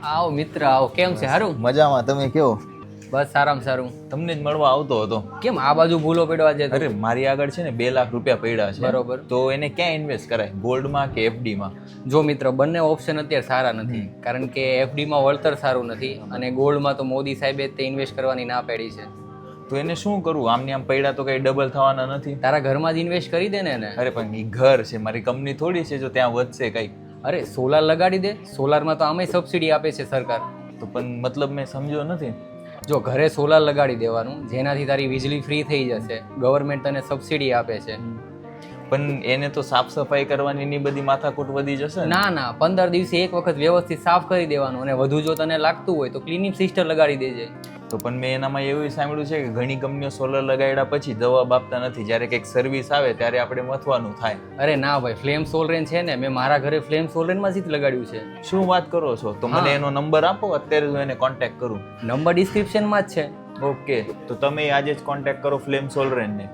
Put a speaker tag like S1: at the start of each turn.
S1: આવો મિત્ર આવો, કેમ છે? સારું?
S2: મજામાં. તમે કેવો?
S1: બસ સારામાં સારું.
S2: તમને જ મળવા આવતો હતો.
S1: કેમ આ બાજુ ભૂલો પડ્યો આજે?
S2: અરે મારી આગળ છે ને 2 લાખ રૂપિયા પડ્યા છે.
S1: બરોબર.
S2: તો એને ક્યાં ઇન્વેસ્ટ કરાય, ગોલ્ડમાં કે FD માં?
S1: જો મિત્ર, બંને ઓપ્શન અત્યારે સારા નથી, કારણ કે FD માં વળતર સારું નથી અને ગોલ્ડમાં તો મોદી સાહેબે તે ઇન્વેસ્ટ કરવાની ના પાડી છે.
S2: તો એને શું કરવું? આમને આમ પડ્યા તો કઈ ડબલ થવાના નથી.
S1: તારા ઘરમાં જ ઇન્વેસ્ટ કરી દે ને એને.
S2: અરે પણ એ ઘર છે, મારી કંપની થોડી છે જો ત્યાં વધશે કઈ.
S1: અરે સોલાર લગાડી દે, સોલારમાં તો આમે સબસિડી આપે છે સરકાર.
S2: તો પણ મતલબ મેં સમજ્યો નથી.
S1: જો ઘરે સોલાર લગાડી દેવાનું, જેનાથી તારી વીજળી ફ્રી થઈ જશે, ગવર્મેન્ટ તને સબસિડી આપે છે.
S2: પણ એને તો સાફ સફાઈ કરવાની ની બધી માથાકૂટ વધી જશે ને?
S1: ના 15 દિવસે એક વખત વ્યવસ્થિત સાફ કરી દેવાનું, અને વધુ જો તને લાગતું હોય તો ક્લિનિંગ સિસ્ટમ લગાડી દેજે.
S2: તો પણ મેં એનામાં એવું સાંભળ્યું છે કે ઘણી કંપનીઓ સોલર લગાડ્યા પછી જવાબ આપતા નથી, જ્યારે કંઈક સર્વિસ આવે ત્યારે આપણે મથવાનું થાય.
S1: અરે ના ભાઈ, ફ્લેમ સોલરેન છે ને, મેં મારા ઘરે ફ્લેમ સોલરેનમાં જ લગાડ્યું છે.
S2: શું વાત કરો છો? તો મને એનો નંબર આપો, અત્યારે હું એને કોન્ટેક્ટ કરું.
S1: નંબર ડિસ્ક્રિપ્શનમાં જ છે.
S2: ઓકે, તો તમે આજે જ કોન્ટેક્ટ કરો ફ્લેમ સોલરેનને.